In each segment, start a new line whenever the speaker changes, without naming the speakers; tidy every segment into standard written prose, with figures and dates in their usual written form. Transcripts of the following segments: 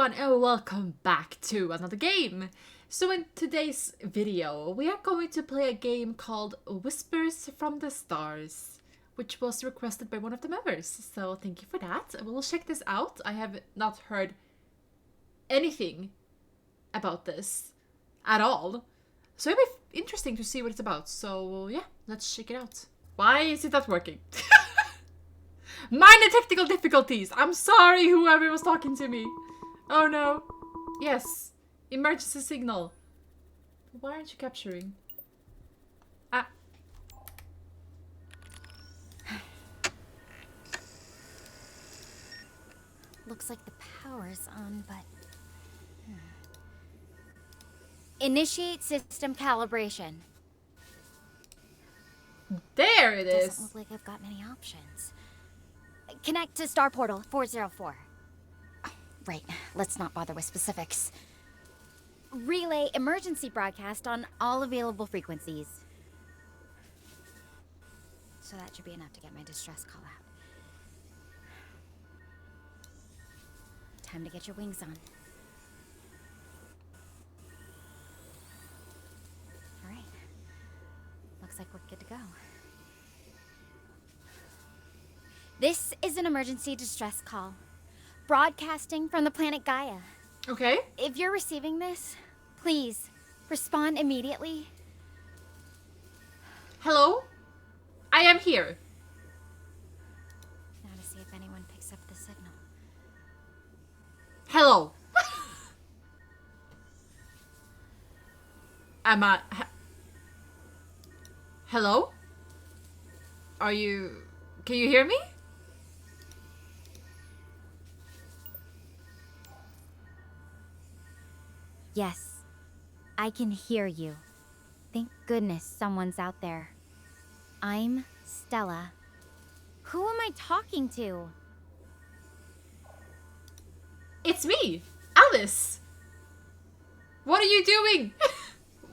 everyone and welcome back to another game. So in today's video, we are going to play a game called Whispers from the Stars, which was requested by one of the members. So thank you for that. We'll check this out. I have not heard anything about this at all. So it'll be interesting to see what it's about. So yeah, let's check it out. Why is it not working? Minor technical difficulties. I'm sorry, whoever was talking to me. Oh no. Yes. Emergency signal. Why aren't you capturing? Ah.
Looks like the power's on, but... Initiate system calibration.
There it is.
Doesn't look like I've got many options. Connect to Star Portal 404. Right, let's not bother with specifics. Relay emergency broadcast on all available frequencies. So that should be enough to get my distress call out. Time to get your wings on. Alright. Looks like we're good to go. This is an emergency distress call. Broadcasting from the planet Gaia.
Okay.
If you're receiving this, please respond immediately.
Hello? I am here.
Now to see if anyone picks up the signal.
Hello. Am I... Hello? Are you... Can you hear me?
Yes, I can hear you. Thank goodness someone's out there. I'm Stella. Who am I talking to?
It's me, Alice. What are you doing?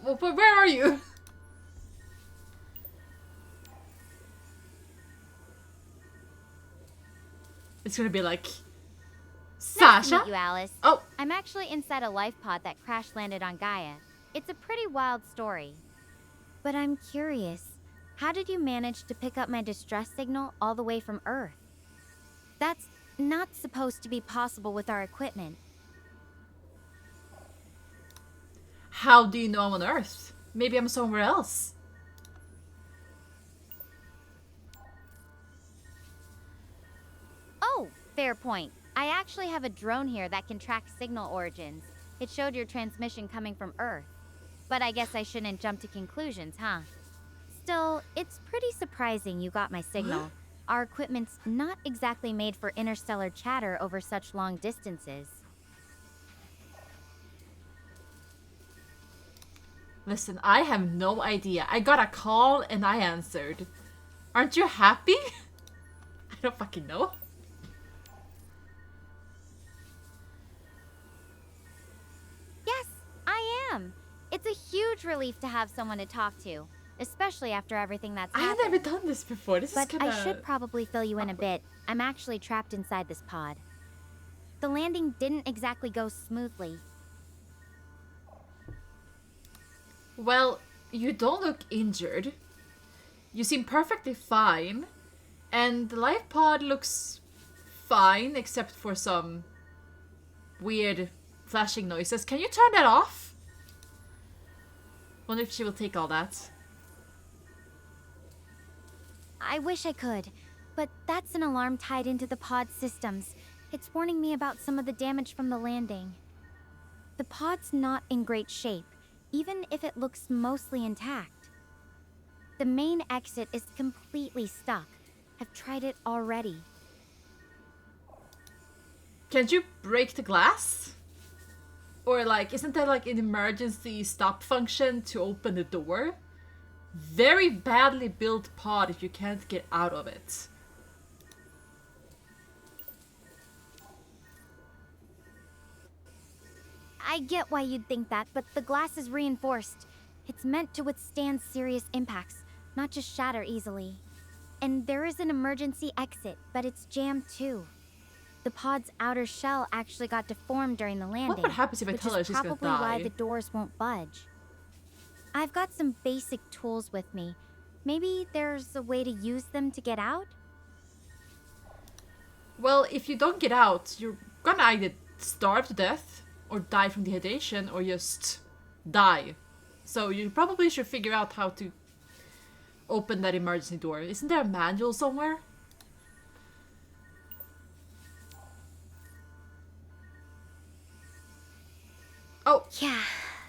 Where are you? It's gonna be like...
Nice
Sasha?
to meet you, Alice.
Oh.
I'm actually inside a life pod that crash landed on Gaia. It's a pretty wild story. But I'm curious, how did you manage to pick up my distress signal all the way from Earth? That's not supposed to be possible with our equipment.
How do you know I'm on Earth? Maybe I'm somewhere else.
Oh, fair point. I actually have a drone here that can track signal origins. It showed your transmission coming from Earth. But I guess I shouldn't jump to conclusions, huh? Still, it's pretty surprising you got my signal. Our equipment's not exactly made for interstellar chatter over such long distances.
Listen, I have no idea. I got a call and I answered. Aren't you happy? I don't fucking know.
Yes, I am. It's a huge relief to have someone to talk to, especially after everything that's happened.
I've never done this before. This
But
is kinda...
I should probably fill you in a bit. I'm actually trapped inside this pod. The landing didn't exactly go smoothly.
Well, you don't look injured. You seem perfectly fine. And the life pod looks fine, except for some weird flashing noises. Can you turn that off? Wonder if she will take all that.
I wish I could, but that's an alarm tied into the pod's systems. It's warning me about some of the damage from the landing. The pod's not in great shape, even if it looks mostly intact. The main exit is completely stuck. I've tried it already.
Can't you break the glass? Or like, isn't there like an emergency stop function to open the door? Very badly built pod if you can't get out of it.
I get why you'd think that, but the glass is reinforced. It's meant to withstand serious impacts, not just shatter easily. And there is an emergency exit, but it's jammed too. The pod's outer shell actually got deformed during the landing.
What happens if I
which
tell her
is
she's gonna
probably why
die?
the doors won't budge. I've got some basic tools with me. Maybe there's a way to use them to get out?
Well, if you don't get out, you're gonna either starve to death, or die from dehydration, or just die. So you probably should figure out how to open that emergency door. Isn't there a manual somewhere? Oh,
Yeah,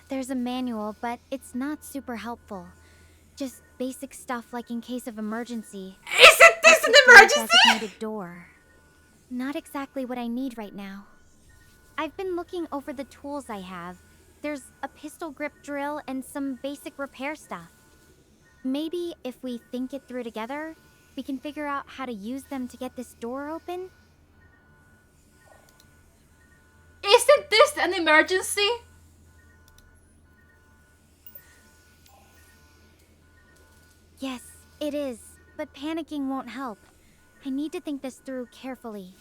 there's a manual, but it's not super helpful. Just basic stuff like in case of emergency.
isn't this an emergency?
Designated door. Not exactly what I need right now. I've been looking over the tools I have. There's a pistol grip drill and some basic repair stuff. Maybe if we think it through together, we can figure out how to use them to get this door open?
Isn't this an emergency?
Yes, it is, but panicking won't help. I need to think this through carefully.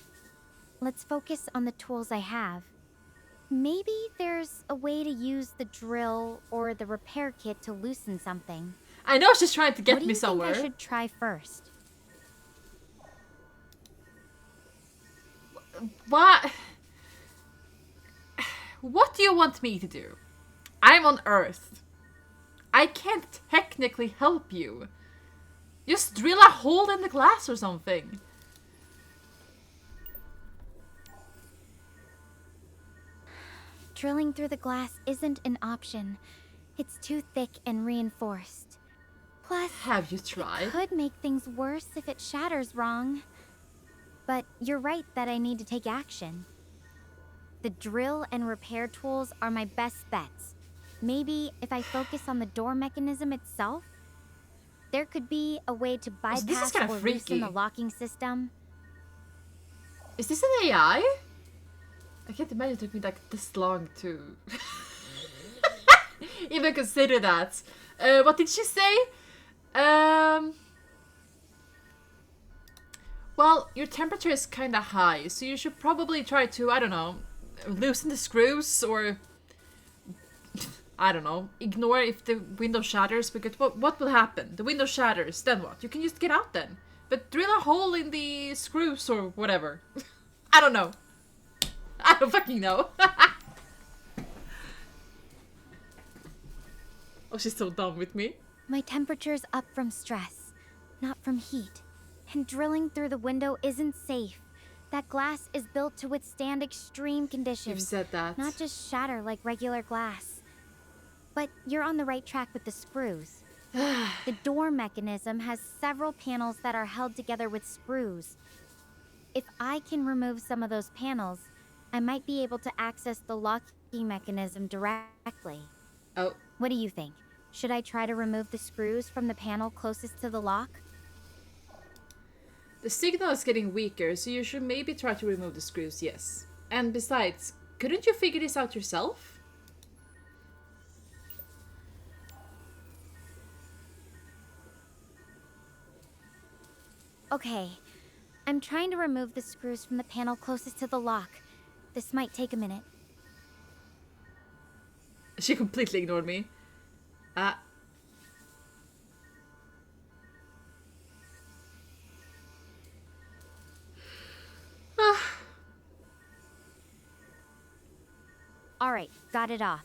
Let's focus on the tools I have. Maybe there's a way to use the drill or the repair kit to loosen something.
I know she's trying to get me somewhere.
What do you think I should try first?
What? What do you want me to do? I'm on Earth. I can't technically help you. Just drill a hole in the glass or something.
Drilling through the glass isn't an option. It's too thick and reinforced. Plus,
Have you tried?
it could make things worse if it shatters wrong. But you're right that I need to take action. The drill and repair tools are my best bets. Maybe if I focus on the door mechanism itself, there could be a way to
this is
bypass
kinda
or
freaky.
loosen the locking system.
Is this an AI? I can't imagine it took me like this long to even consider that. What did she say? Well, your temperature is kind of high, so you should probably try to, I don't know, loosen the screws or, I don't know, ignore if the window shatters, because what will happen? The window shatters, then what? You can just get out then. But drill a hole in the screws or whatever. I don't know. I don't fucking know. Oh, she's so dumb with me.
My temperature's up from stress, not from heat. And drilling through the window isn't safe. That glass is built to withstand extreme conditions.
You've said that.
Not just shatter like regular glass. But you're on the right track with the screws. The door mechanism has several panels that are held together with screws. If I can remove some of those panels, I might be able to access the locking mechanism directly.
Oh,
What do you think? Should I try to remove the screws from the panel closest to the lock?
the signal is getting weaker, so you should maybe try to remove the screws, yes. And besides, couldn't you figure this out yourself?
Okay, I'm trying to remove the screws from the panel closest to the lock. This might take a minute.
She completely ignored me.
Alright, got it off.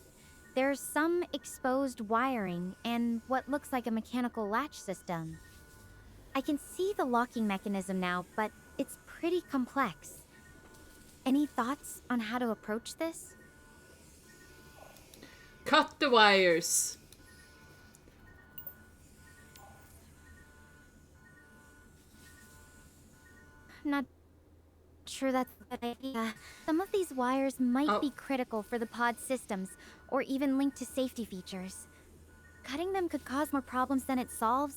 There's some exposed wiring and what looks like a mechanical latch system. I can see the locking mechanism now, but it's pretty complex. Any thoughts on how to approach this?
Cut the wires.
Not sure that's a good idea. Some of these wires might be critical for the pod systems, or even linked to safety features. Cutting them could cause more problems than it solves.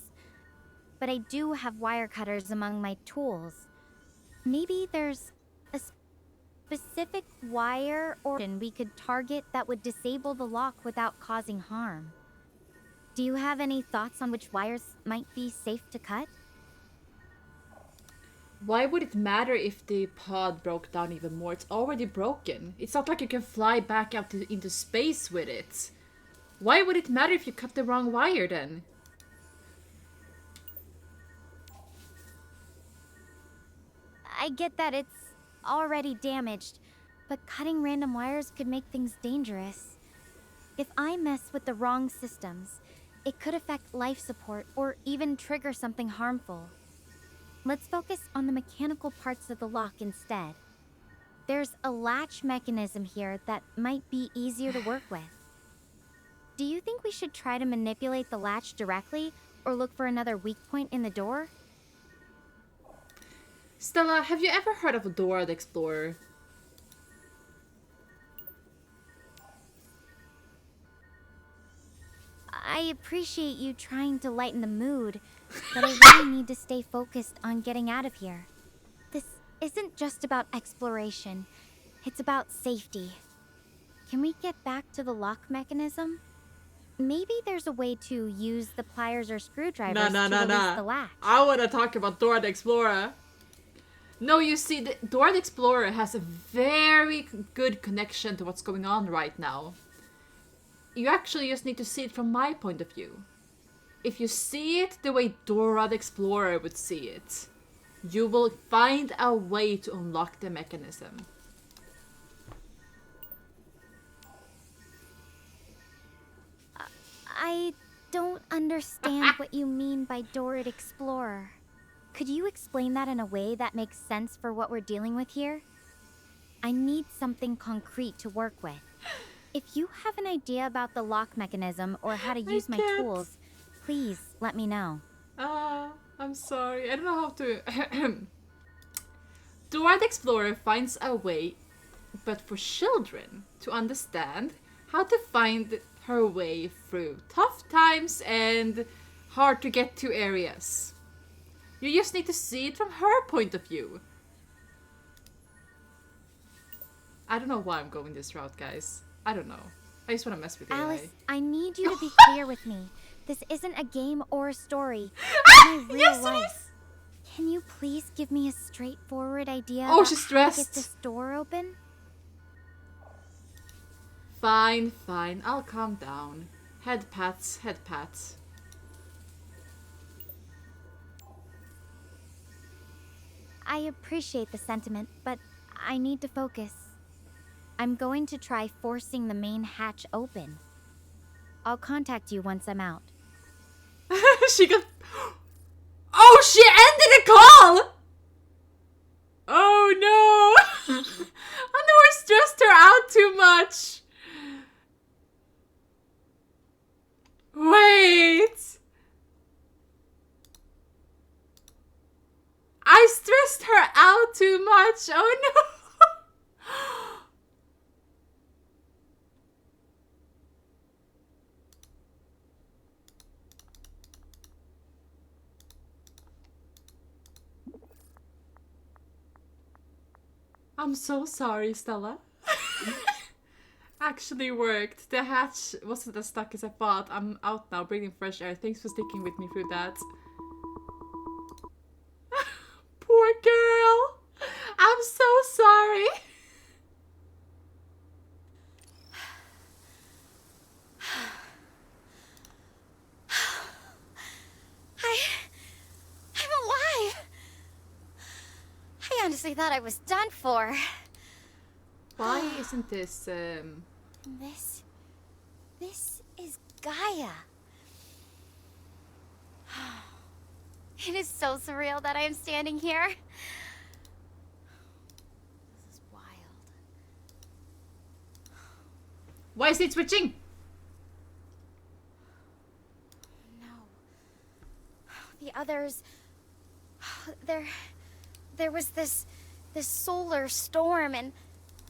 But I do have wire cutters among my tools. Maybe there's a specific wire or we could target that would disable the lock without causing harm. Do you have any thoughts on which wires might be safe to cut?
Why would it matter if the pod broke down even more? It's already broken. It's not like you can fly back out into space with it. Why would it matter if you cut the wrong wire then?
I get that it's already damaged, but cutting random wires could make things dangerous. If I mess with the wrong systems, it could affect life support or even trigger something harmful. Let's focus on the mechanical parts of the lock instead. There's a latch mechanism here that might be easier to work with. Do you think we should try to manipulate the latch directly or look for another weak point in the door?
Stella, have you ever heard of Dora the Explorer?
I appreciate you trying to lighten the mood, but I really need to stay focused on getting out of here. This isn't just about exploration, it's about safety. Can we get back to the lock mechanism? Maybe there's a way to use the pliers or screwdrivers to release the latch.
I want to talk about Dora the Explorer. No, you see, Dora the Explorer has a very good connection to what's going on right now. You actually just need to see it from my point of view. If you see it the way Dora the Explorer would see it, you will find a way to unlock the mechanism.
I don't understand what you mean by Dora the Explorer. Could you explain that in a way that makes sense for what we're dealing with here? I need something concrete to work with. If you have an idea about the lock mechanism or how to use my tools, please let me know.
I'm sorry. I don't know how to... Dora the Explorer finds a way, but for children, to understand how to find her way through tough times and hard to get to areas. You just need to see it from her point of view. I don't know why I'm going this route, guys. I don't know. I just want to mess with you.
Alice, I need you to be clear with me. This isn't a game or a story. It's my real
yes,
life.
it is!
Can you please give me a straightforward idea
Oh,
about
she's
how
stressed.
to get this door open?
Fine, fine. I'll calm down. Head pats, head pats.
I appreciate the sentiment, but I need to focus. I'm going to try forcing the main hatch open. I'll contact you once I'm out.
She got... Oh, she ended the call! Oh no! I know I stressed her out too much. Wait! I stressed her out too much. Oh no! I'm so sorry, Stella. Actually worked. The hatch wasn't as stuck as I thought. I'm out now, breathing fresh air. Thanks for sticking with me through that. Poor girl. I'm so sorry.
I'm alive! I honestly thought I was done for.
Why isn't this,
This is Gaia. It is so surreal that I am standing here. This is wild.
Why is it switching?
No. The others... There was this solar storm and...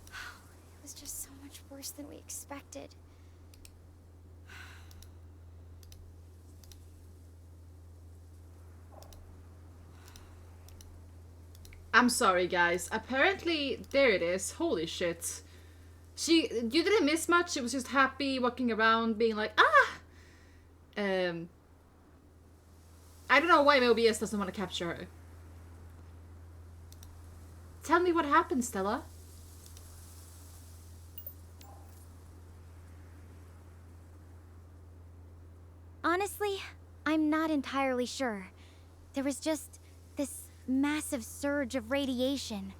It was just so much worse than we expected.
I'm sorry, guys. Apparently, there it is. Holy shit. You didn't miss much. She was just happy, walking around, being like, ah! I don't know why my OBS doesn't want to capture her. Tell me what happened, Stella.
Honestly, I'm not entirely sure. There was just this massive surge of radiation,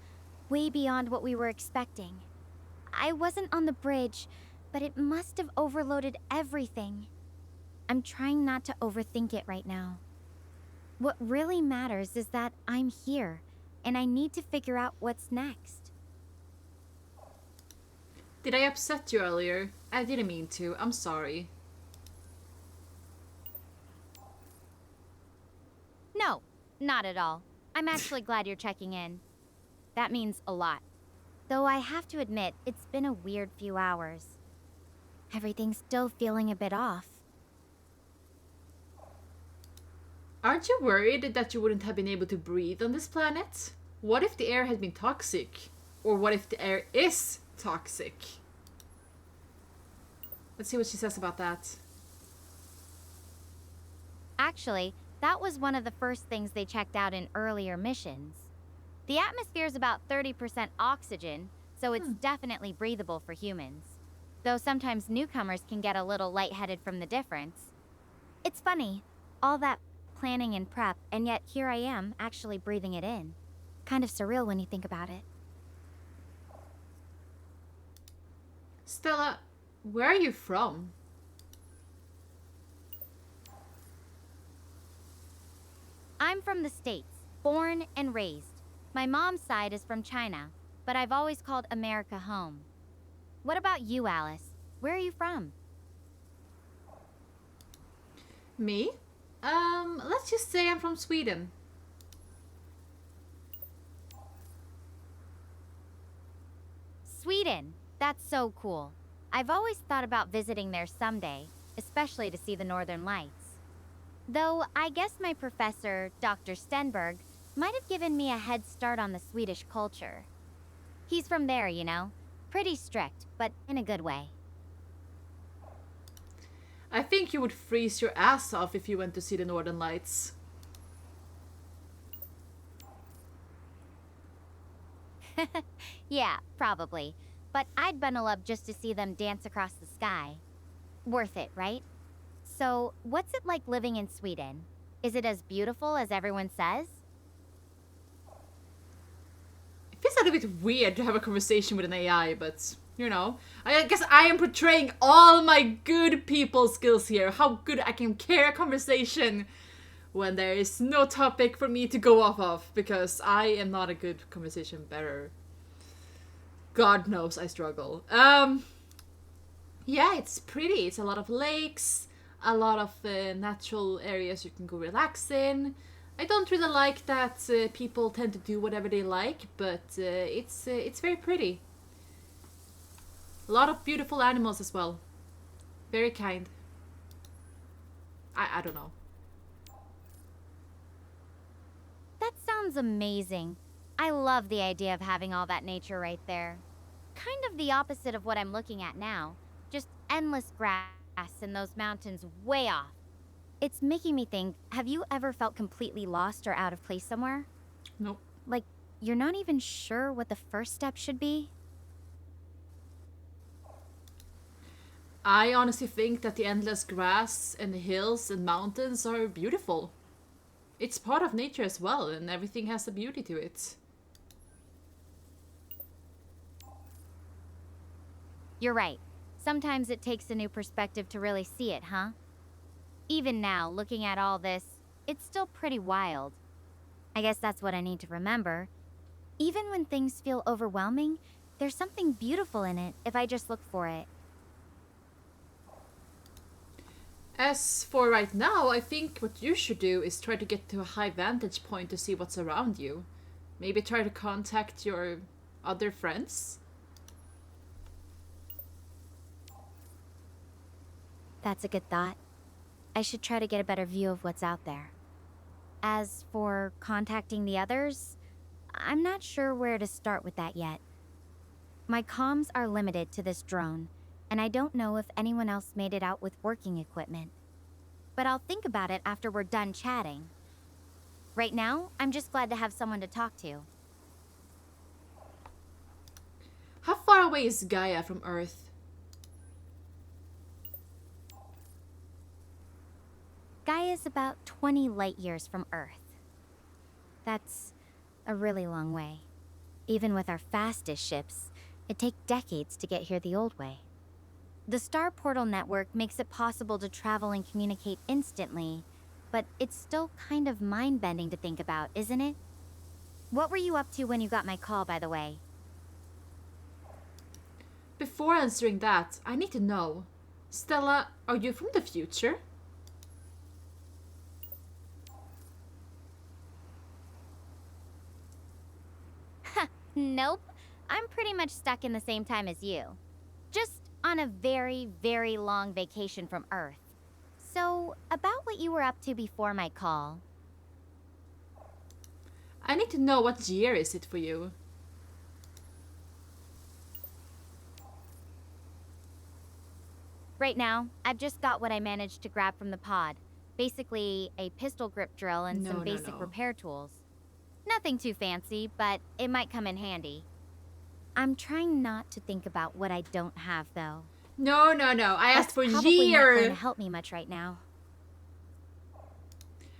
way beyond what we were expecting. I wasn't on the bridge, but it must have overloaded everything. I'm trying not to overthink it right now. What really matters is that I'm here, and I need to figure out what's next.
Did I upset you earlier? I didn't mean to. I'm sorry.
No, not at all. I'm actually glad you're checking in. That means a lot. Though I have to admit, it's been a weird few hours. Everything's still feeling a bit off.
Aren't you worried that you wouldn't have been able to breathe on this planet? What if the air had been toxic? Or what if the air is toxic? Let's see what she says about that.
Actually, that was one of the first things they checked out in earlier missions. The atmosphere is about 30% oxygen, so it's definitely breathable for humans. Though sometimes newcomers can get a little lightheaded from the difference. It's funny, all that planning and prep, and yet here I am, actually breathing it in. Kind of surreal when you think about it.
Stella, where are you from?
I'm from the States, born and raised. My mom's side is from China, but I've always called America home. What about you, Alice? Where are you from?
Me? Let's just say I'm from Sweden.
Sweden. That's so cool. I've always thought about visiting there someday, especially to see the Northern Lights. Though I guess my professor, Dr. Stenberg, might have given me a head start on the Swedish culture. He's from there, you know. Pretty strict, but in a good way.
I think you would freeze your ass off if you went to see the Northern Lights.
Yeah, probably. But I'd bundle up just to see them dance across the sky. Worth it, right? So, what's it like living in Sweden? Is it as beautiful as everyone says?
It feels a little bit weird to have a conversation with an AI, but, you know. I guess I am portraying all my good people skills here. How good I can carry a conversation when there is no topic for me to go off of, because I am not a good conversation bearer. God knows I struggle. Yeah, it's pretty. It's a lot of lakes, a lot of natural areas you can go relax in. I don't really like that people tend to do whatever they like, but it's very pretty. A lot of beautiful animals as well. Very kind. I don't know.
That sounds amazing. I love the idea of having all that nature right there. Kind of the opposite of what I'm looking at now. Just endless grass and those mountains way off. It's making me think, have you ever felt completely lost or out of place somewhere?
Nope.
Like, you're not even sure what the first step should be?
I honestly think that the endless grass and the hills and mountains are beautiful. It's part of nature as well, and everything has a beauty to it.
You're right. Sometimes it takes a new perspective to really see it, huh? Even now, looking at all this, it's still pretty wild. I guess that's what I need to remember. Even when things feel overwhelming, there's something beautiful in it if I just look for it.
As for right now, I think what you should do is try to get to a high vantage point to see what's around you. Maybe try to contact your other friends.
That's a good thought. I should try to get a better view of what's out there. As for contacting the others, I'm not sure where to start with that yet. My comms are limited to this drone, and I don't know if anyone else made it out with working equipment. But I'll think about it after we're done chatting. Right now, I'm just glad to have someone to talk to.
How far away is Gaia from Earth?
Gaia's about 20 light years from Earth. That's a really long way. Even with our fastest ships, it'd take decades to get here the old way. The Star Portal network makes it possible to travel and communicate instantly, but it's still kind of mind-bending to think about, isn't it? What were you up to when you got my call, by the way?
Before answering that, I need to know. Stella, are you from the future?
Nope. I'm pretty much stuck in the same time as you. Just on a very, very long vacation from Earth. So, about what you were up to before my call.
I need to know what year is it for you?
Right now, I've just got what I managed to grab from the pod. Basically, a pistol grip drill and some basic repair tools. Nothing too fancy, but it might come in handy. I'm trying not to think about what I don't have, though.
No. I asked for
Probably not
year.
going to help me much right now.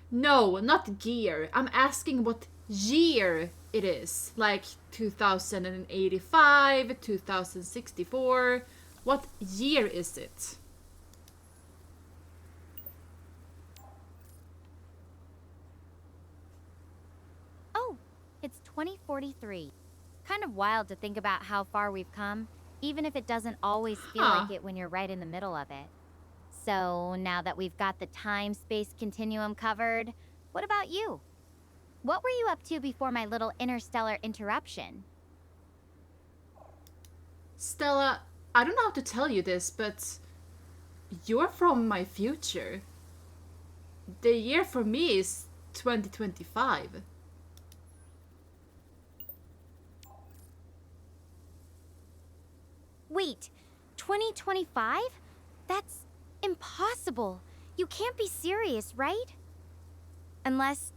No, not gear. I'm asking what year it is. Like 2085, 2064. What year is it?
Oh, it's 2043. Kind of wild to think about how far we've come, even if it doesn't always feel like it when you're right in the middle of it. So, now that we've got the time-space continuum covered, what about you? What were you up to before my little interstellar interruption?
Stella, I don't know how to tell you this, but you're from my future. The year for me is 2025.
Wait, 2025? That's impossible. You can't be serious, right? Unless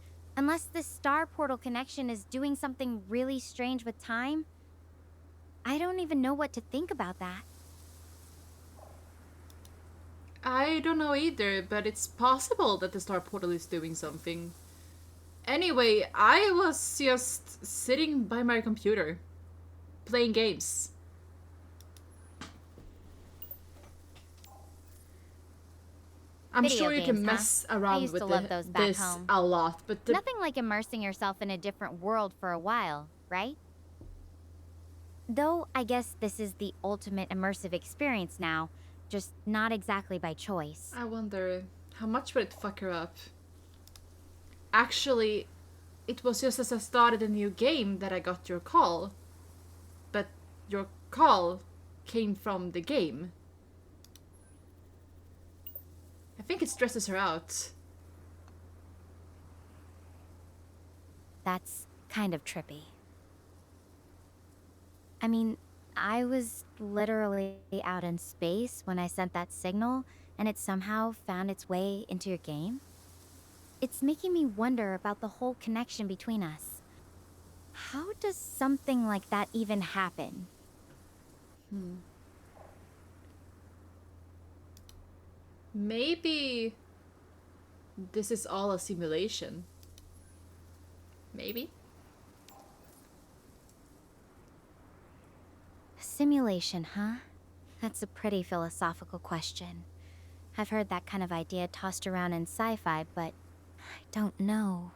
this star portal connection is doing something really strange with time. I don't even know what to think about that.
I don't know either, but it's possible that the star portal is doing something. Anyway, I was just sitting by my computer, playing games. I'm
Video
sure you can
games,
mess
I
around
used
with
to love those back
this
home.
a lot, but
Nothing like immersing yourself in a different world for a while, right? Though I guess this is the ultimate immersive experience now, just not exactly by choice.
I wonder how much would it fuck her up. Actually, it was just as I started a new game that I got your call. But your call came from the game. I think it stresses her out.
That's kind of trippy. I mean, I was literally out in space when I sent that signal, and it somehow found its way into your game. It's making me wonder about the whole connection between us. How does something like that even happen?
Maybe this is all a simulation. Maybe?
Simulation, huh? That's a pretty philosophical question. I've heard that kind of idea tossed around in sci-fi, but I don't know.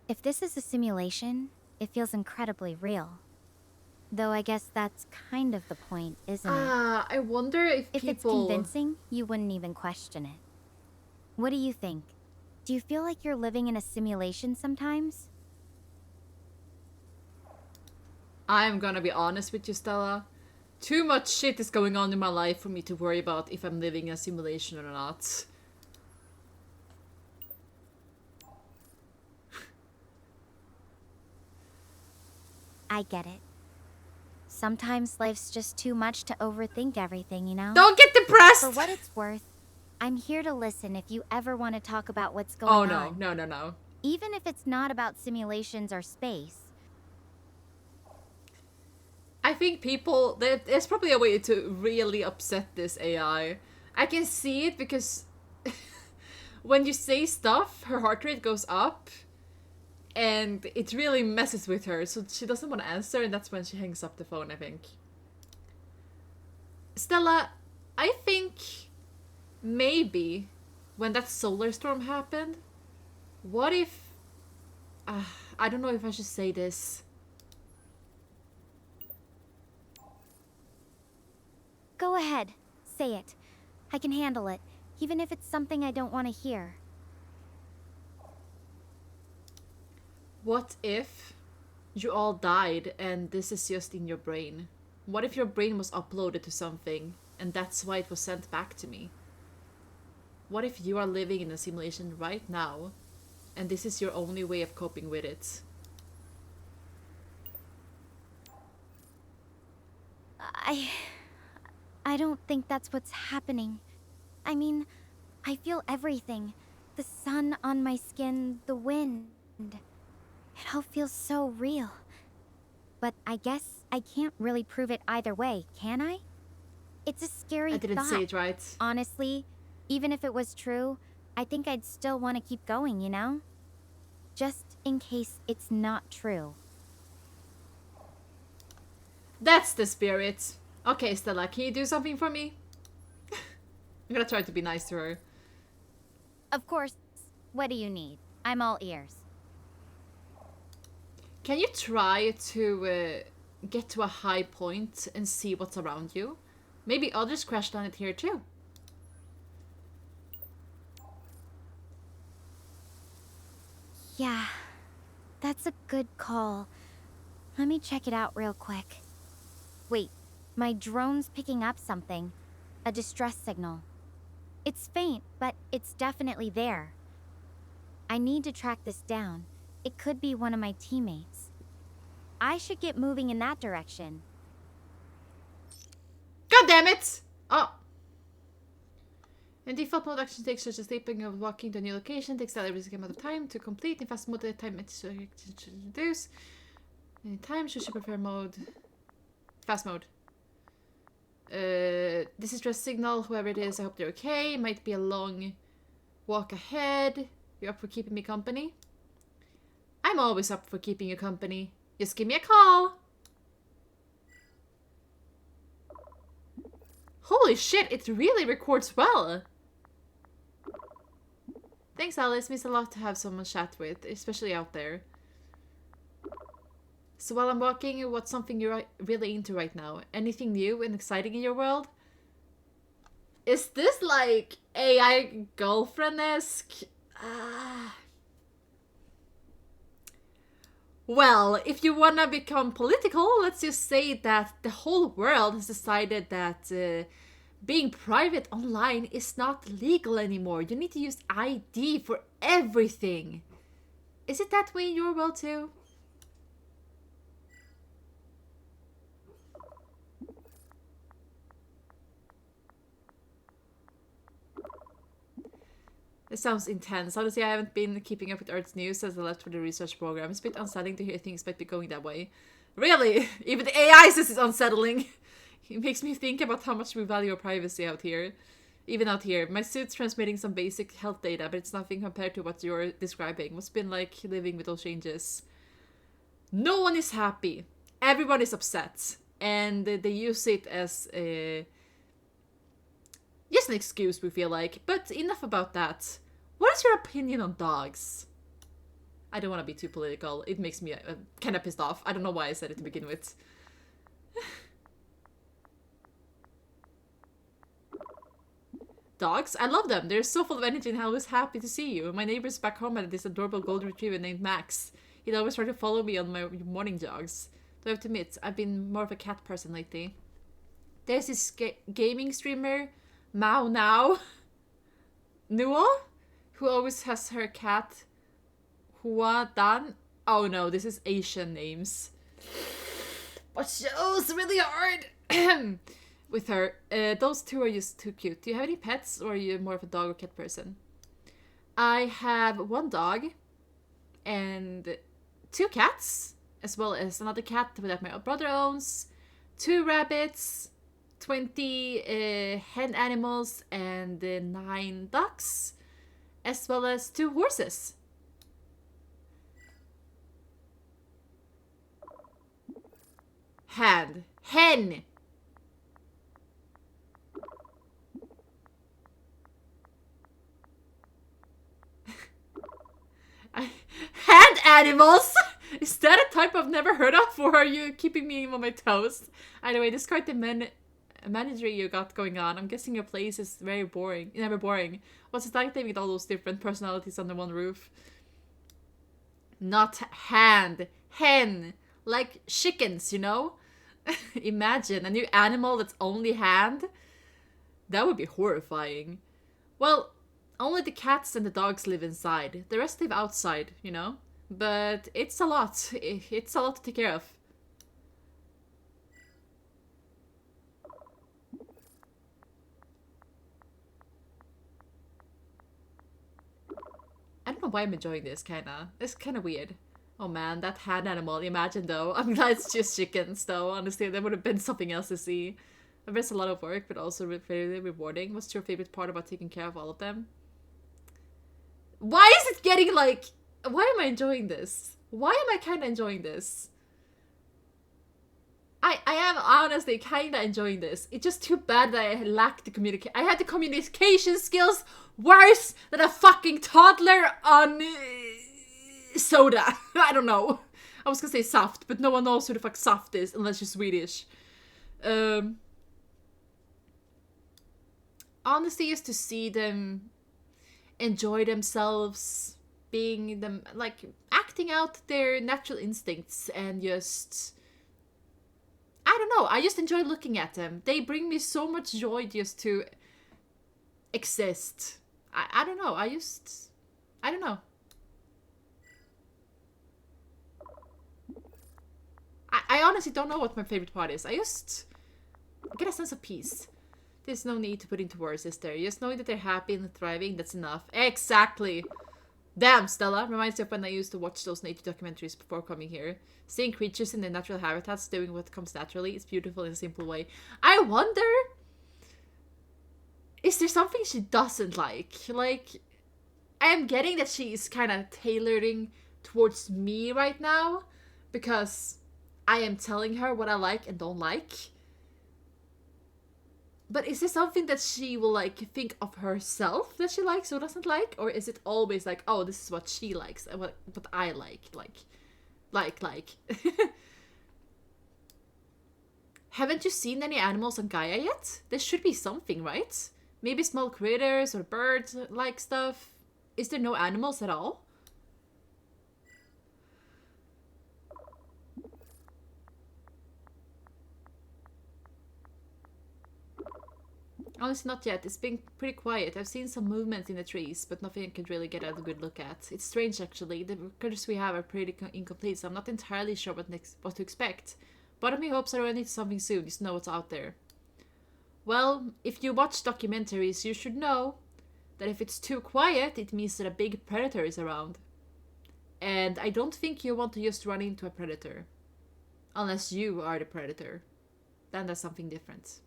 If this is a simulation, it feels incredibly real. Though I guess that's kind of the point, isn't it?
I wonder if
If it's
people...
convincing, you wouldn't even question it. What do you think? Do you feel like you're living in a simulation sometimes?
I'm gonna be honest with you, Stella. Too much shit is going on in my life for me to worry about if I'm living in a simulation or not.
I get it. Sometimes life's just too much to overthink everything, you know?
Don't get depressed!
For what it's worth, I'm here to listen if you ever want to talk about what's going on.
Oh, no.
Even if it's not about simulations or space.
I think people, there's probably a way to really upset this AI. I can see it because when you say stuff, her heart rate goes up and it really messes with her. So she doesn't want to answer, and that's when she hangs up the phone, I think. Stella, I think maybe when that solar storm happened, what if... I don't know if I should say this.
Go ahead. Say it. I can handle it, even if it's something I don't want to hear.
What if you all died and this is just in your brain? What if your brain was uploaded to something and that's why it was sent back to me? What if you are living in a simulation right now and this is your only way of coping with it?
I don't think that's what's happening. I mean, I feel everything. The sun on my skin, the wind. It all feels so real. But I guess I can't really prove it either way, can I? It's a scary thought.
I didn't say it right.
Honestly, even if it was true, I think I'd still want to keep going, you know? Just in case it's not true.
That's the spirit. Okay, Stella, can you do something for me? I'm gonna try to be nice to her.
Of course. What do you need? I'm all ears.
Can you try to get to a high point and see what's around you? Maybe others crash landed here too.
Yeah, that's a good call. Let me check it out real quick. Wait, my drone's picking up something. A distress signal. It's faint, but it's definitely there. I need to track this down. It could be one of my teammates. I should get moving in that direction.
God damn it! Oh. In default mode, action takes such as sleeping or walking to a new location takes every second amount of time to complete. In fast mode, the time it should reduce. In time, should you prefer mode? Fast mode. This is just signal. Whoever it is, I hope they're okay. Might be a long walk ahead. You're up for keeping me company? I'm always up for keeping you company. Just give me a call. Holy shit, it really records well. Thanks, Alice. Means a lot to have someone chat with, especially out there. So while I'm walking, what's something you're really into right now? Anything new and exciting in your world? Is this like AI girlfriend-esque? Well, if you wanna become political, let's just say that the whole world has decided that being private online is not legal anymore. You need to use ID for everything. Is it that way in your world too? It sounds intense. Honestly, I haven't been keeping up with Earth's news since I left for the research program. It's a bit unsettling to hear things might be going that way. Really? Even the AI says it's unsettling. It makes me think about how much we value our privacy out here. Even out here. My suit's transmitting some basic health data, but it's nothing compared to what you're describing. What's been like living with those changes? No one is happy. Everyone is upset. And they use it as a... just an excuse, we feel like. But enough about that. What is your opinion on dogs? I don't want to be too political. It makes me kind of pissed off. I don't know why I said it to begin with. Dogs? I love them. They're so full of energy and always happy to see you. My neighbors back home had this adorable golden retriever named Max. He'd always try to follow me on my morning jogs. Though I have to admit, I've been more of a cat person lately. There's this gaming streamer... Mao Now Nuo, who always has her cat Hua Dan. Oh no, this is Asian names. But show's really hard with her. Those two are just too cute. Do you have any pets, or are you more of a dog or cat person? I have one dog and two cats, as well as another cat that my brother owns. 2 rabbits, 20 hen animals, and 9 ducks, as well as 2 horses. Hand. Hen. Hand animals? Is that a type I've never heard of, or are you keeping me on my toes? Anyway, describe the managery you got going on. I'm guessing your place is very boring. Never boring. What's it like living with all those different personalities under one roof? Not hand. Hen. Like chickens, you know? Imagine a new animal that's only hand. That would be horrifying. Well, only the cats and the dogs live inside. The rest live outside, you know? But it's a lot. It's a lot to take care of. I don't know why I'm enjoying this, kinda. It's kinda weird. Oh man, that hand animal, imagine though. I'm glad it's just chickens though, honestly. There would have been something else to see. I bet it's a lot of work, but also very rewarding. What's your favorite part about taking care of all of them? Why is it getting like... Why am I enjoying this? Why am I kinda enjoying this? I am honestly kinda enjoying this. It's just too bad that I lack the communication. I had the communication skills worse than a fucking toddler on soda. I don't know. I was gonna say soft, but no one knows who the fuck soft is unless you're Swedish. Honestly, just to see them enjoy themselves, being them, like acting out their natural instincts, and just... I don't know, I just enjoy looking at them. They bring me so much joy just to exist. I don't know, I don't know. I honestly don't know what my favorite part is. I just get a sense of peace. There's no need to put into words, is there? Just knowing that they're happy and thriving, that's enough. Exactly! Damn, Stella. Reminds me of when I used to watch those nature documentaries before coming here. Seeing creatures in their natural habitats doing what comes naturally is beautiful in a simple way. I wonder... Is there something she doesn't like? Like, I am getting that she is kind of tailoring towards me right now. Because I am telling her what I like and don't like. But is there something that she will, like, think of herself that she likes or doesn't like? Or is it always like, oh, this is what she likes and what I like? Like. Haven't you seen any animals on Gaia yet? There should be something, right? Maybe small critters or birds-like stuff. Is there no animals at all? Honestly, not yet. It's been pretty quiet. I've seen some movement in the trees, but nothing I could really get a good look at. It's strange, actually. The critters we have are pretty incomplete, so I'm not entirely sure what to expect. Part of me hopes I run into something soon, just know what's out there. Well, if you watch documentaries, you should know that if it's too quiet, it means that a big predator is around. And I don't think you want to just run into a predator. Unless you are the predator. Then that's something different.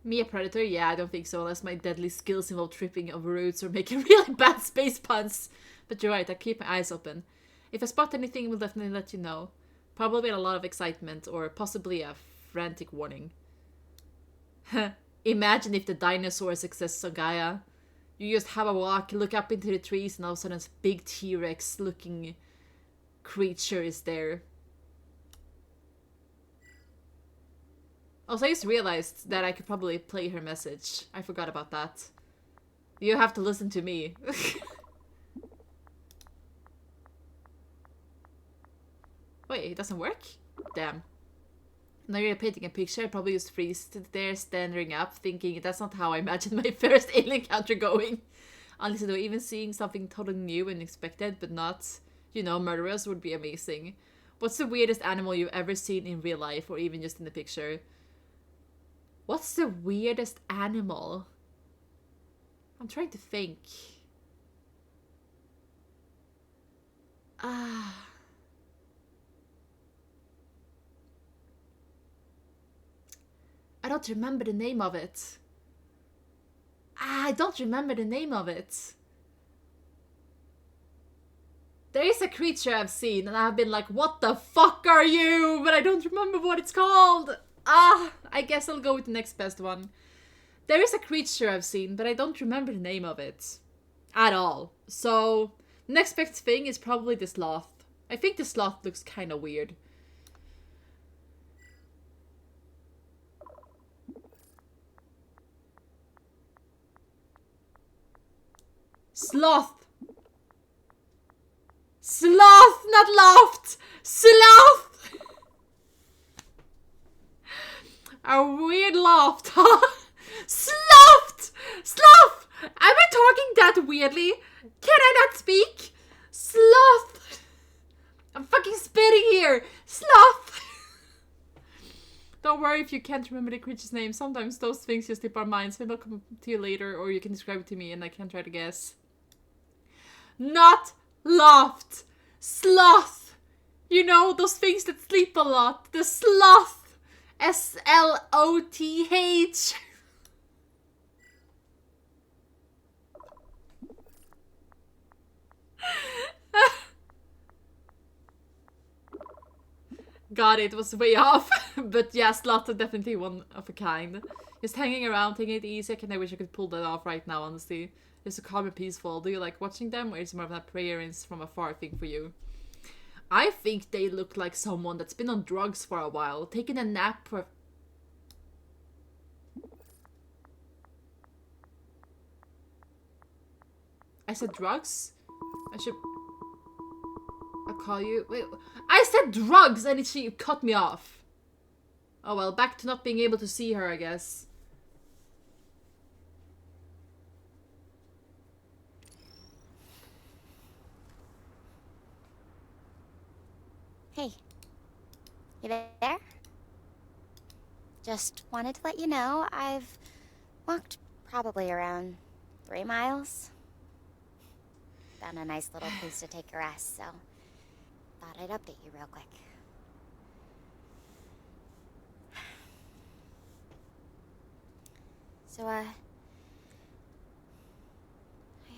Me a predator? Yeah, I don't think so, unless my deadly skills involve tripping over roots or making really bad space puns. But you're right, I keep my eyes open. If I spot anything, we'll definitely let you know. Probably a lot of excitement, or possibly a frantic warning. Imagine if the dinosaurs exist on Gaia. You just have a walk, look up into the trees, and all of a sudden this big T-Rex looking creature is there. Also, I just realized that I could probably play her message. I forgot about that. You have to listen to me. Wait, it doesn't work? Damn. Now you're painting a picture, I probably just freeze there, standing up, thinking that's not how I imagined my first alien encounter going. Honestly though, even seeing something totally new and unexpected, but not, you know, murderous would be amazing. What's the weirdest animal you've ever seen in real life, or even just in the picture? What's the weirdest animal? I'm trying to think. Ah. I don't remember the name of it. I don't remember the name of it. There is a creature I've seen and I've been like, what the fuck are you? But I don't remember what it's called. I guess I'll go with the next best one. There is a creature I've seen, but I don't remember the name of it. At all. So, next best thing is probably the sloth. I think the sloth looks kind of weird. Sloth! Sloth, not loft! Sloth! A weird loft, huh? Sloth! Sloth! Am I talking that weirdly? Can I not speak? Sloth! I'm fucking spitting here! Sloth! Don't worry if you can't remember the creature's name. Sometimes those things just slip our minds. Maybe I'll come to you later, or you can describe it to me and I can try to guess. Not loft! Sloth! You know, those things that sleep a lot. The sloth! S-L-O-T-H! God, it was way off. But yeah, sloths are definitely one of a kind. Just hanging around, taking it easy. I wish I could pull that off right now, honestly. It's so calm and peaceful. Do you like watching them, or is it more of that prayers from afar thing for you? I think they look like someone that's been on drugs for a while, taking a nap for... I said drugs? I should... I'll call you... Wait, I said drugs and she cut me off. Oh well, back to not being able to see her, I guess.
Hey, you there? Just wanted to let you know I've walked probably around 3 miles. Found a nice little place to take a rest, so thought I'd update you real quick. So, I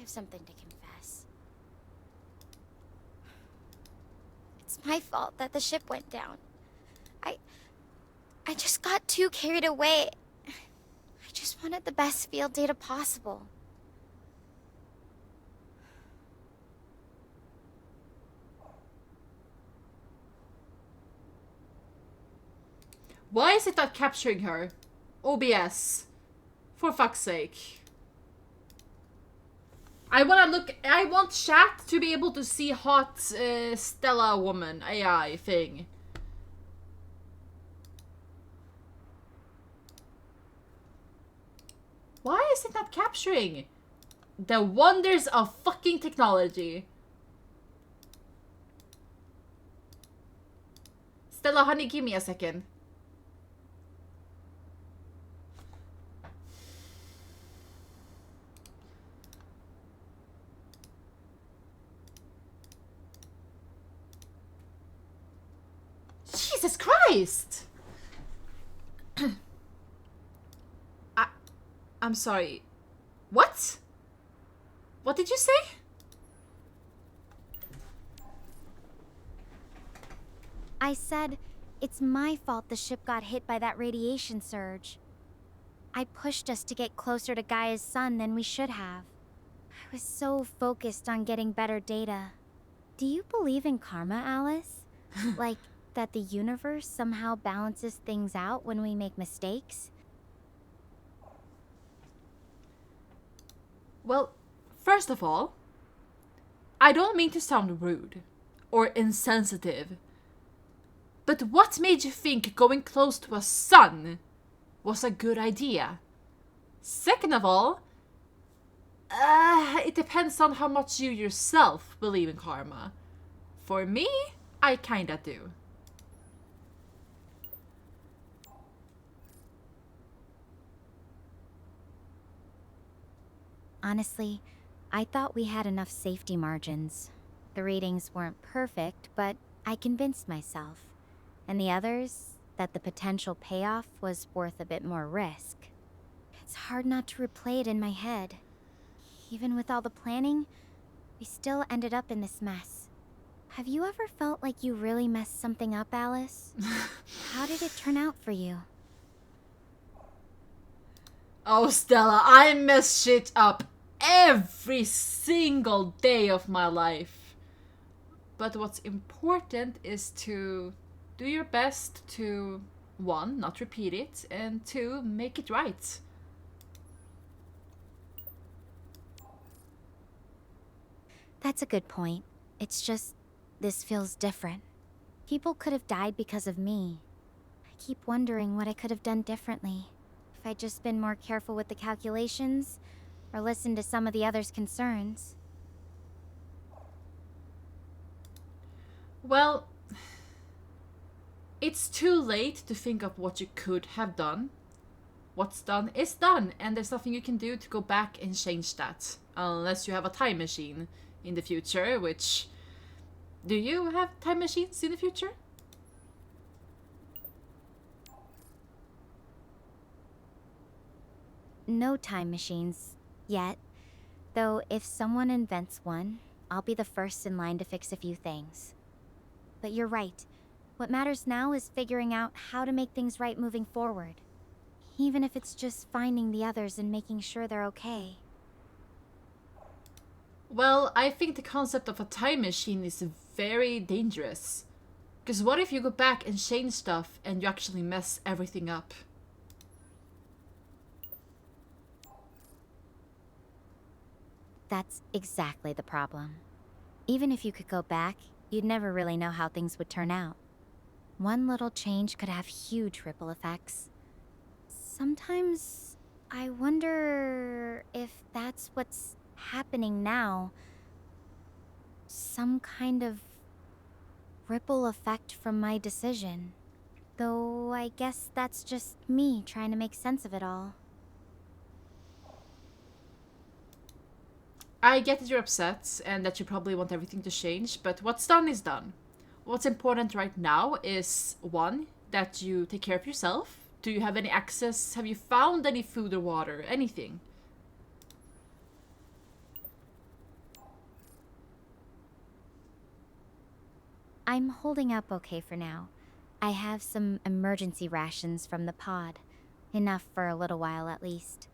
have something to confess. It's my fault that the ship went down. I just got too carried away. I just wanted the best field data possible.
Why is it not capturing her? OBS. For fuck's sake. I want chat to be able to see hot Stella woman AI thing. Why is it not capturing? The wonders of fucking technology. Stella, honey, give me a second. Jesus Christ! I'm sorry. What? What did you say?
I said, it's my fault the ship got hit by that radiation surge. I pushed us to get closer to Gaia's sun than we should have. I was so focused on getting better data. Do you believe in karma, Alice? Like, that the universe somehow balances things out when we make mistakes?
Well, first of all, I don't mean to sound rude or insensitive, but what made you think going close to a sun was a good idea? Second of all, it depends on how much you yourself believe in karma. For me, I kinda do.
Honestly, I thought we had enough safety margins. The readings weren't perfect, but I convinced myself. And the others that the potential payoff was worth a bit more risk. It's hard not to replay it in my head. Even with all the planning, we still ended up in this mess. Have you ever felt like you really messed something up, Alice? How did it turn out for you?
Oh, Stella, I mess shit up every single day of my life. But what's important is to do your best to, one, not repeat it, and two, make it right.
That's a good point. It's just, this feels different. People could have died because of me. I keep wondering what I could have done differently. If I'd just been more careful with the calculations, or listened to some of the others' concerns.
Well, it's too late to think of what you could have done. What's done is done, and there's nothing you can do to go back and change that. Unless you have a time machine in the future, which... Do you have time machines in the future?
No time machines, yet. Though if someone invents one, I'll be the first in line to fix a few things. But you're right. What matters now is figuring out how to make things right moving forward. Even if it's just finding the others and making sure they're okay.
Well, I think the concept of a time machine is very dangerous. Because what if you go back and change stuff and you actually mess everything up?
That's exactly the problem. Even if you could go back, you'd never really know how things would turn out. One little change could have huge ripple effects. Sometimes I wonder if that's what's happening now. Some kind of ripple effect from my decision. Though I guess that's just me trying to make sense of it all.
I get that you're upset and that you probably want everything to change, but what's done is done. What's important right now is, one, that you take care of yourself. Do you have any access? Have you found any food or water? Anything?
I'm holding up okay for now. I have some emergency rations from the pod. Enough for a little while at least.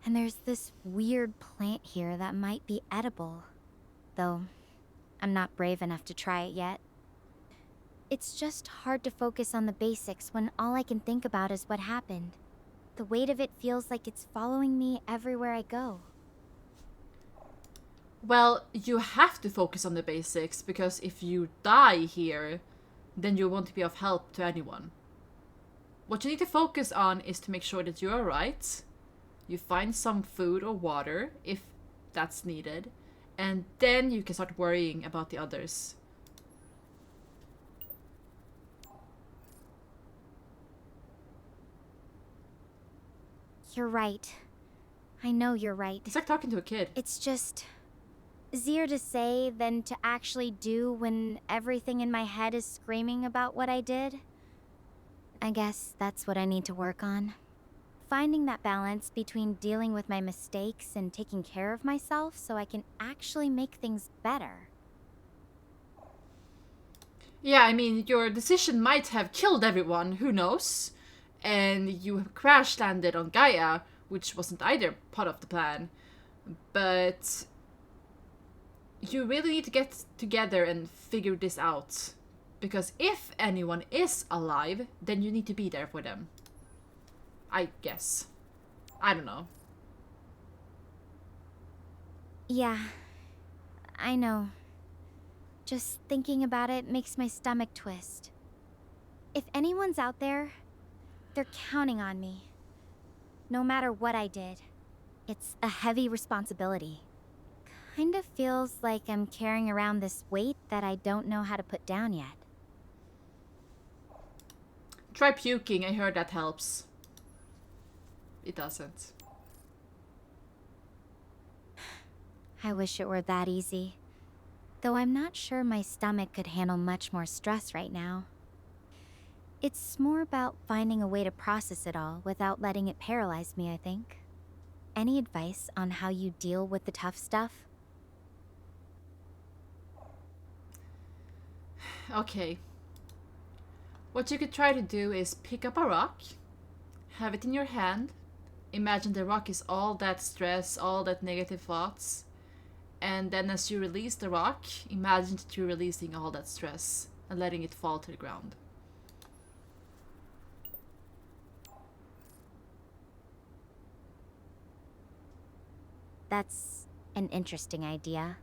And there's this weird plant here that might be edible. Though, I'm not brave enough to try it yet. It's just hard to focus on the basics when all I can think about is what happened. The weight of it feels like it's following me everywhere I go.
Well, you have to focus on the basics, because if you die here, then you won't be of help to anyone. What you need to focus on is to make sure that you're alright. You find some food or water, if that's needed, and then you can start worrying about the others.
You're right. I know you're right.
It's like talking to a kid.
It's just easier to say than to actually do when everything in my head is screaming about what I did. I guess that's what I need to work on. Finding that balance between dealing with my mistakes and taking care of myself so I can actually make things better.
Yeah, I mean, your decision might have killed everyone, who knows? And you crash landed on Gaia, which wasn't either part of the plan. But you really need to get together and figure this out. Because if anyone is alive, then you need to be there for them. I guess. I don't know.
Yeah, I know. Just thinking about it makes my stomach twist. If anyone's out there, they're counting on me. No matter what I did. It's a heavy responsibility. Kind of feels like I'm carrying around this weight that I don't know how to put down yet.
Try puking, I heard that helps. It doesn't.
I wish it were that easy. Though I'm not sure my stomach could handle much more stress right now. It's more about finding a way to process it all without letting it paralyze me, I think. Any advice on how you deal with the tough stuff?
Okay. What you could try to do is pick up a rock, have it in your hand, imagine the rock is all that stress, all that negative thoughts, and then as you release the rock, imagine that you're releasing all that stress and letting it fall to the ground.
That's an interesting idea.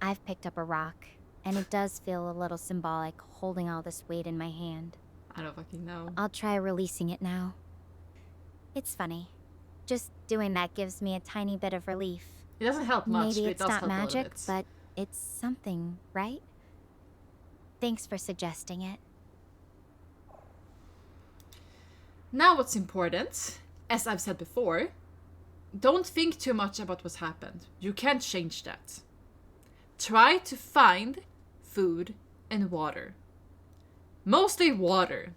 I've picked up a rock, and it does feel a little symbolic holding all this weight in my hand.
I don't fucking know.
I'll try releasing it now. It's funny. Just doing that gives me a tiny bit of relief.
It doesn't help much,
Maybe
but it
it's
does
not
help
magic,
a little bit.
but it's something, right? Thanks for suggesting it.
Now what's important, as I've said before, don't think too much about what's happened. You can't change that. Try to find food and water. Mostly water.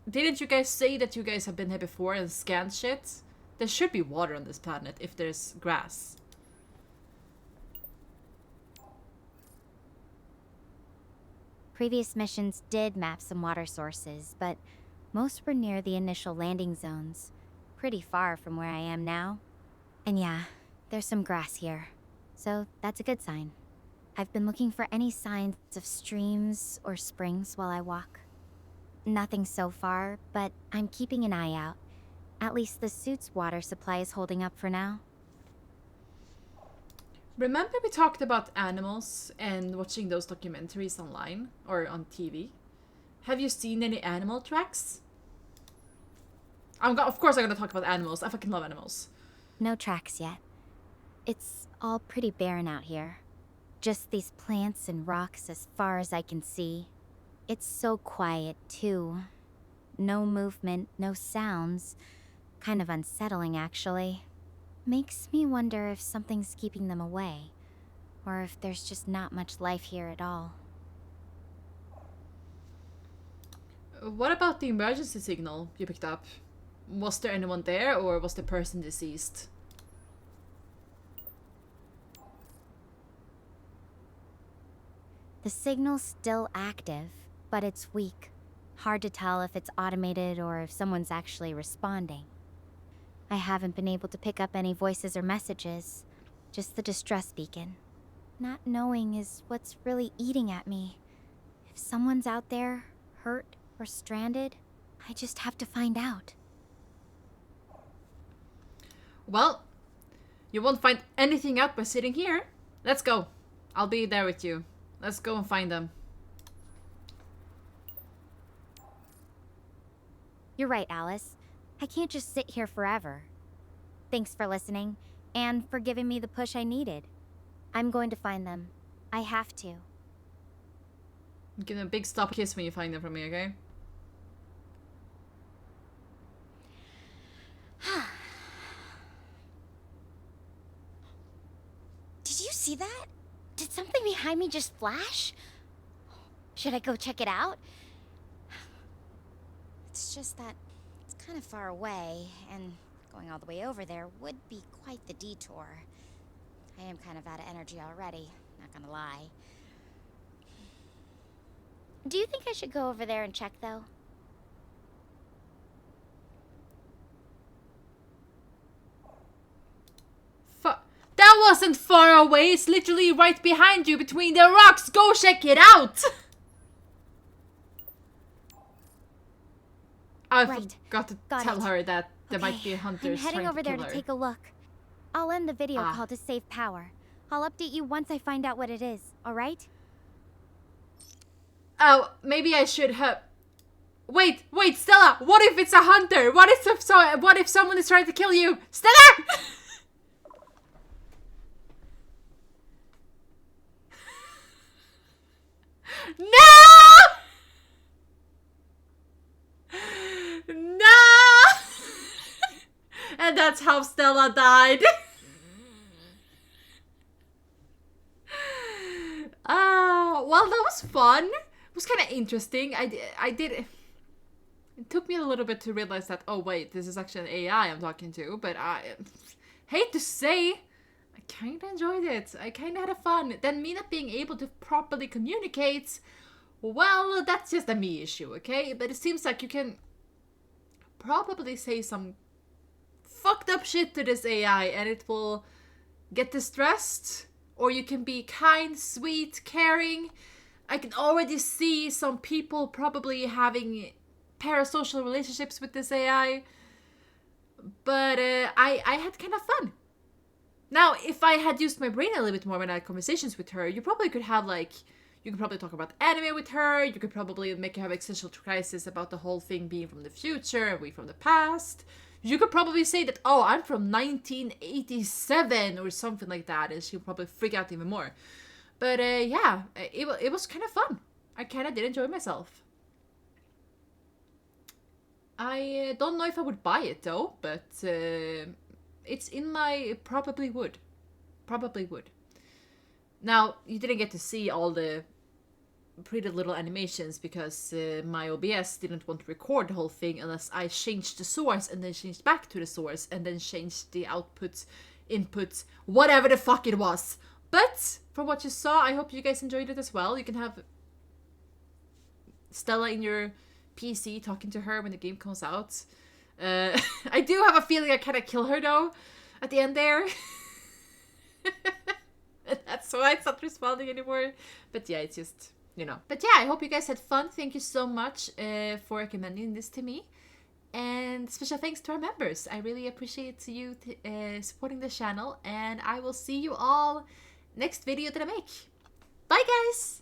Didn't you guys say that you guys have been here before and scanned shit? There should be water on this planet if there's grass.
Previous missions did map some water sources, but most were near the initial landing zones, pretty far from where I am now. And yeah, there's some grass here, so that's a good sign. I've been looking for any signs of streams or springs while I walk. Nothing so far, but I'm keeping an eye out. At least the suit's water supply is holding up for now.
Remember we talked about animals and watching those documentaries online or on TV? Have you seen any animal tracks? Of course I'm gonna talk about animals. I fucking love animals.
No tracks yet. It's all pretty barren out here. Just these plants and rocks as far as I can see. It's so quiet, too. No movement, no sounds. Kind of unsettling, actually. Makes me wonder if something's keeping them away, or if there's just not much life here at all.
What about the emergency signal you picked up? Was there anyone there, or was the person deceased?
The signal's still active, but it's weak. Hard to tell if it's automated or if someone's actually responding. I haven't been able to pick up any voices or messages, just the distress beacon. Not knowing is what's really eating at me. If someone's out there, hurt or stranded, I just have to find out.
Well, you won't find anything out by sitting here. Let's go. I'll be there with you. Let's go and find them.
You're right, Alice. I can't just sit here forever. Thanks for listening, and for giving me the push I needed. I'm going to find them. I have to.
Give them a big stop kiss when you find them from me, okay?
Did you see that? Did something behind me just flash? Should I go check it out? It's just that it's kind of far away, and going all the way over there would be quite the detour. I am kind of out of energy already, not gonna lie. Do you think I should go over there and check, though?
That wasn't far away. It's literally right behind you between the rocks. Go check it out. I forgot to tell her that there might be hunters.
I'm heading over there to take a look. I'll end the video call to save power. I'll update you once I find out what it is, alright?
Oh, maybe I should have... Wait, Stella! What if it's a hunter? What if someone is trying to kill you? Stella! No! No! And that's how Stella died. well, that was fun. It was kind of interesting. I did. It took me a little bit to realize that, oh wait, this is actually an AI I'm talking to, but I hate to say, I kind of enjoyed it. I kind of had fun. Then me not being able to properly communicate, well, that's just a me issue, okay? But it seems like you can probably say some fucked up shit to this AI and it will get distressed, or you can be kind, sweet, caring. I can already see some people probably having parasocial relationships with this AI, but I had kind of fun. Now, if I had used my brain a little bit more when I had conversations with her, you probably could have like, you could probably talk about anime with her, you could probably make her have existential crisis about the whole thing being from the future and we from the past. You could probably say that, oh, I'm from 1987 or something like that, and she'll probably freak out even more. But yeah, it was kind of fun. I kind of did enjoy myself. I don't know if I would buy it though, but it's in my probably would. Probably would. Now, you didn't get to see all the pretty little animations because my OBS didn't want to record the whole thing unless I changed the source and then changed back to the source and then changed the output, input, whatever the fuck it was. But from what you saw, I hope you guys enjoyed it as well. You can have Stella in your PC talking to her when the game comes out. I do have a feeling I kind of kill her though at the end there. That's why it's not responding anymore. But yeah, it's just, you know. But yeah, I hope you guys had fun. Thank you so much for recommending this to me. And special thanks to our members. I really appreciate you supporting the channel. And I will see you all next video that I make. Bye guys!